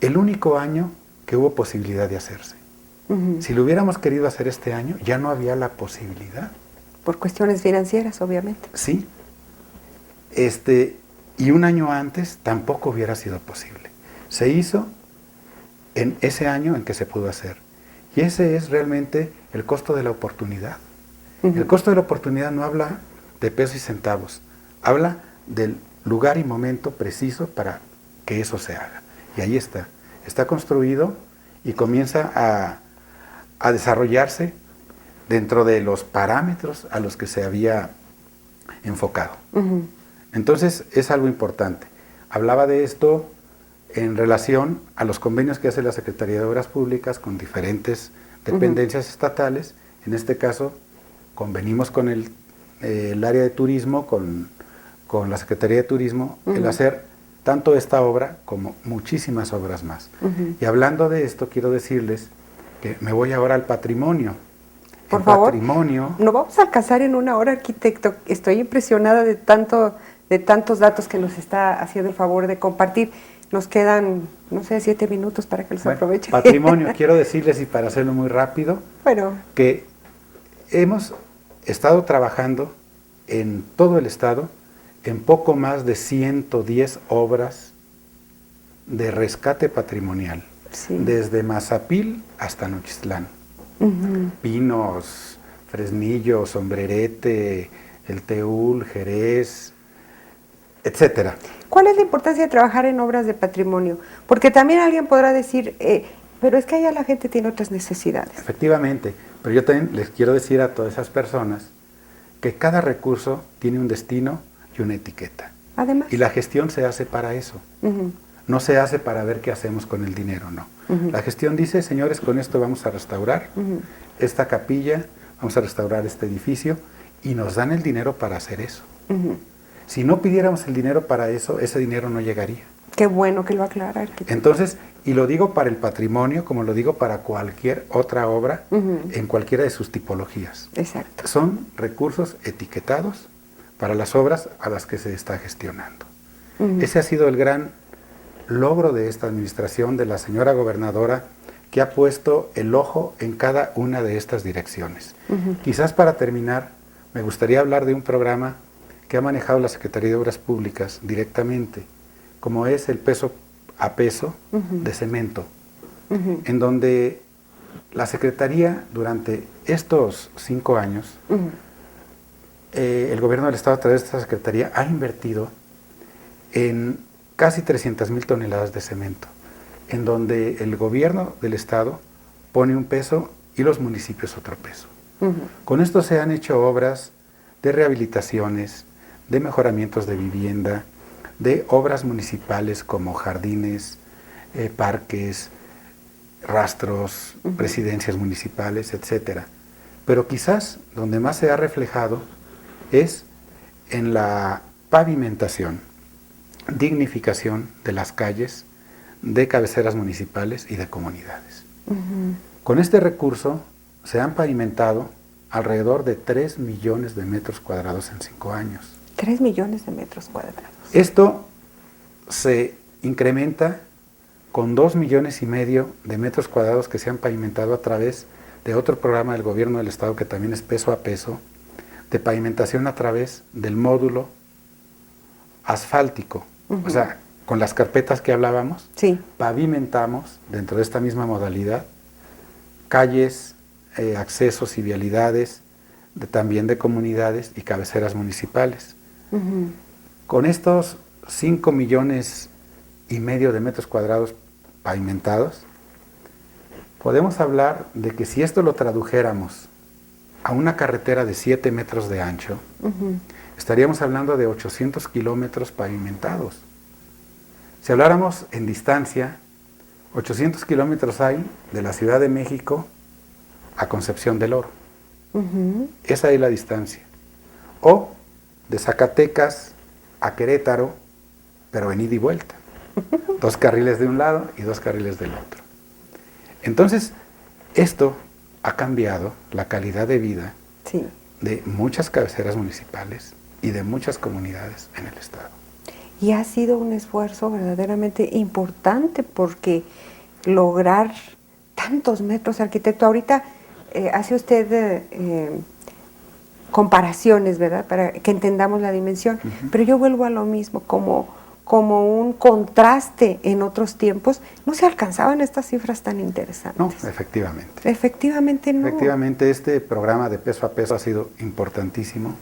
el único año que hubo posibilidad de hacerse. Si lo hubiéramos querido hacer este año, ya no había la posibilidad. Por cuestiones financieras, obviamente. Sí. Y un año antes tampoco hubiera sido posible. Se hizo en ese año en que se pudo hacer. Y ese es realmente el costo de la oportunidad. El costo de la oportunidad no habla de pesos y centavos, habla del lugar y momento preciso para que eso se haga. Y ahí está. Está construido y comienza a desarrollarse dentro de los parámetros a los que se había enfocado. Entonces es algo importante. Hablaba de esto en relación a los convenios que hace la Secretaría de Obras Públicas con diferentes dependencias estatales. En este caso, convenimos con el área de turismo, con la Secretaría de Turismo, el hacer tanto esta obra como muchísimas obras más. Y hablando de esto, quiero decirles que me voy ahora al patrimonio. Por favor, patrimonio, no vamos a alcanzar en una hora, arquitecto. Estoy impresionada de tantos datos que nos está haciendo el favor de compartir. Nos quedan, no sé, 7 minutos para que los aprovechen. Patrimonio, quiero decirles, y para hacerlo muy rápido, que hemos estado trabajando en todo el estado en poco más de 110 obras de rescate patrimonial, desde Mazapil hasta Nochistlán. Pinos, Fresnillo, Sombrerete, El Teúl, Jerez, etcétera. ¿Cuál es la importancia de trabajar en obras de patrimonio? Porque también alguien podrá decir, pero es que allá la gente tiene otras necesidades. Efectivamente, pero yo también les quiero decir a todas esas personas que cada recurso tiene un destino y una etiqueta. Además. Y la gestión se hace para eso. No se hace para ver qué hacemos con el dinero, no. La gestión dice, señores, con esto vamos a restaurar esta capilla, vamos a restaurar este edificio, y nos dan el dinero para hacer eso. Si no pidiéramos el dinero para eso, ese dinero no llegaría. Qué bueno que lo aclara, arquitecto. Entonces, y lo digo para el patrimonio, como lo digo para cualquier otra obra, en cualquiera de sus tipologías. Exacto. Son recursos etiquetados para las obras a las que se está gestionando. Ese ha sido el gran logro de esta administración, de la señora gobernadora, que ha puesto el ojo en cada una de estas direcciones. Quizás para terminar, me gustaría hablar de un programa que ha manejado la Secretaría de Obras Públicas directamente, como es el peso a peso de cemento, en donde la Secretaría durante estos 5 años, el gobierno del Estado a través de esta Secretaría ha invertido en casi 300,000 toneladas de cemento, en donde el gobierno del Estado pone un peso y los municipios otro peso. Con esto se han hecho obras de rehabilitaciones, de mejoramientos de vivienda, de obras municipales como jardines, parques, rastros, presidencias municipales, etcétera. Pero quizás donde más se ha reflejado es en la pavimentación, dignificación de las calles, de cabeceras municipales y de comunidades. Con este recurso se han pavimentado alrededor de 3 millones de metros cuadrados en 5 años. 3 millones de metros cuadrados. Esto se incrementa con 2,5 millones de metros cuadrados que se han pavimentado a través de otro programa del gobierno del estado que también es peso a peso, de pavimentación a través del módulo asfáltico. O sea, con las carpetas que hablábamos, sí, pavimentamos dentro de esta misma modalidad calles, accesos y vialidades, también de comunidades y cabeceras municipales. Con estos 5,5 millones de metros cuadrados pavimentados, podemos hablar de que si esto lo tradujéramos a una carretera de 7 metros de ancho, estaríamos hablando de 800 kilómetros pavimentados. Si habláramos en distancia, 800 kilómetros hay de la Ciudad de México a Concepción del Oro. Esa es la distancia. O de Zacatecas a Querétaro, pero en ida y vuelta. 2 carriles de un lado y 2 carriles del otro. Entonces, esto ha cambiado la calidad de vida sí, de muchas cabeceras municipales y de muchas comunidades en el estado. Y ha sido un esfuerzo verdaderamente importante porque lograr tantos metros, arquitecto, ahorita hace usted comparaciones, ¿verdad? Para que entendamos la dimensión, pero yo vuelvo a lo mismo, como un contraste en otros tiempos, no se alcanzaban estas cifras tan interesantes. No, efectivamente. Efectivamente no. Efectivamente, este programa de peso a peso ha sido importantísimo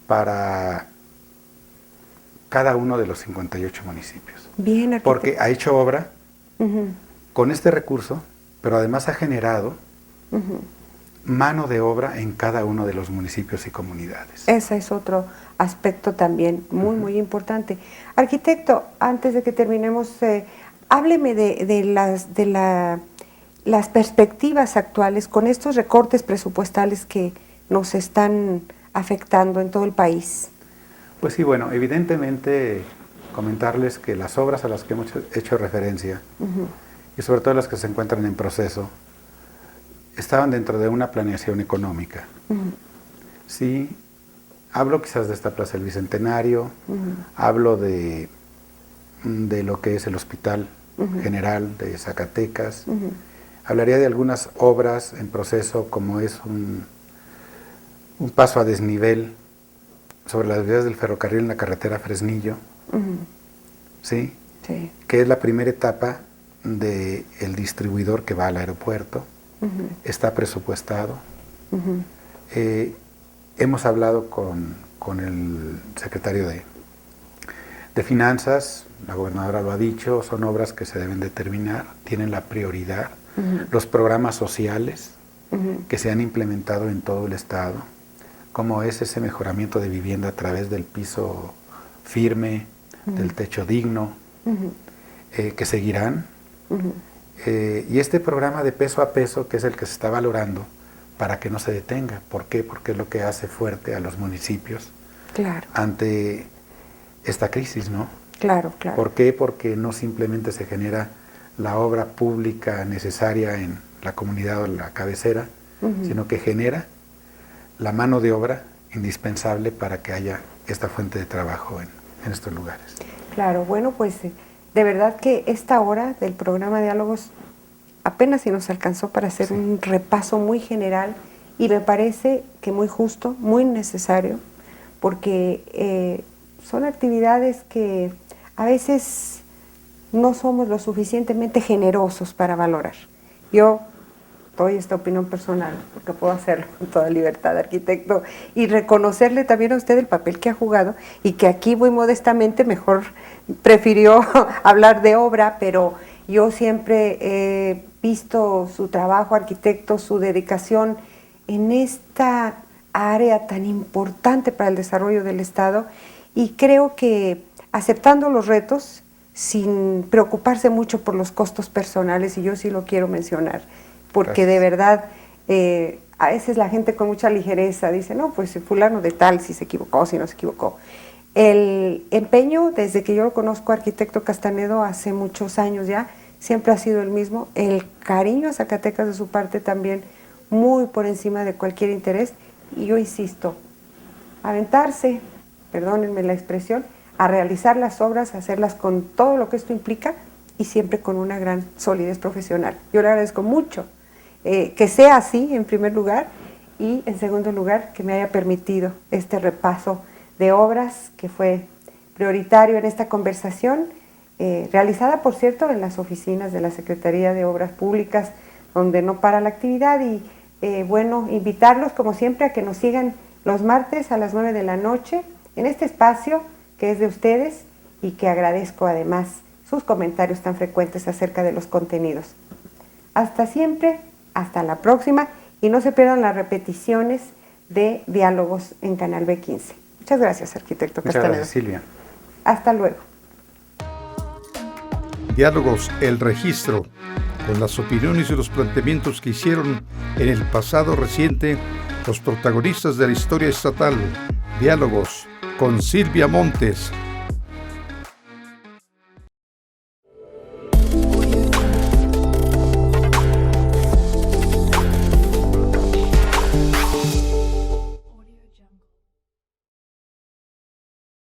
para cada uno de los 58 municipios. Bien, arquitecto. Porque ha hecho obra con este recurso, pero además ha generado mano de obra en cada uno de los municipios y comunidades. Ese es otro aspecto también muy importante. Arquitecto, antes de que terminemos, hábleme de las perspectivas actuales con estos recortes presupuestales que nos están afectando en todo el país. Pues sí, bueno, evidentemente comentarles que las obras a las que hemos hecho referencia, y sobre todo las que se encuentran en proceso, estaban dentro de una planeación económica. Sí, hablo quizás de esta Plaza del Bicentenario, hablo de lo que es el Hospital General de Zacatecas, hablaría de algunas obras en proceso como es un paso a desnivel sobre las vías del ferrocarril en la carretera Fresnillo, ¿sí? Sí. Que es la primera etapa del distribuidor que va al aeropuerto. Está presupuestado. Hemos hablado con el secretario de Finanzas, la gobernadora lo ha dicho, son obras que se deben de terminar, tienen la prioridad. Los programas sociales que se han implementado en todo el estado, como es ese mejoramiento de vivienda a través del piso firme, del techo digno, que seguirán. Y este programa de peso a peso, que es el que se está valorando, para que no se detenga. ¿Por qué? Porque es lo que hace fuerte a los municipios ante esta crisis, ¿no? Claro. ¿Por qué? Porque no simplemente se genera la obra pública necesaria en la comunidad o la cabecera, sino que genera la mano de obra indispensable para que haya esta fuente de trabajo en estos lugares. Claro, bueno, pues de verdad que esta hora del programa Diálogos apenas si nos alcanzó para hacer un repaso muy general y me parece que muy justo, muy necesario, porque son actividades que a veces no somos lo suficientemente generosos para valorar. Yo doy esta opinión personal, porque puedo hacerlo con toda libertad, arquitecto, y reconocerle también a usted el papel que ha jugado y que aquí muy modestamente mejor prefirió hablar de obra, pero yo siempre he visto su trabajo, arquitecto, su dedicación en esta área tan importante para el desarrollo del Estado y creo que aceptando los retos sin preocuparse mucho por los costos personales, y yo sí lo quiero mencionar, porque de verdad a veces la gente con mucha ligereza dice, no, pues fulano de tal, si se equivocó, si no se equivocó. El empeño, desde que yo lo conozco, arquitecto Castanedo, hace muchos años ya, siempre ha sido el mismo. El cariño a Zacatecas de su parte también muy por encima de cualquier interés, y yo insisto, aventarse, perdónenme la expresión, a realizar las obras, a hacerlas con todo lo que esto implica y siempre con una gran solidez profesional. Yo le agradezco mucho que sea así, en primer lugar, y en segundo lugar, que me haya permitido este repaso de obras que fue prioritario en esta conversación, realizada, por cierto, en las oficinas de la Secretaría de Obras Públicas, donde no para la actividad, y bueno, invitarlos como siempre a que nos sigan los martes a las 9 de la noche en este espacio que es de ustedes y que agradezco además sus comentarios tan frecuentes acerca de los contenidos. Hasta siempre, hasta la próxima, y no se pierdan las repeticiones de Diálogos en Canal B15. Muchas gracias, arquitecto Castaneda. Muchas gracias, Silvia. Hasta luego. Diálogos, el registro, con las opiniones y los planteamientos que hicieron en el pasado reciente los protagonistas de la historia estatal. Diálogos con Silvia Montes.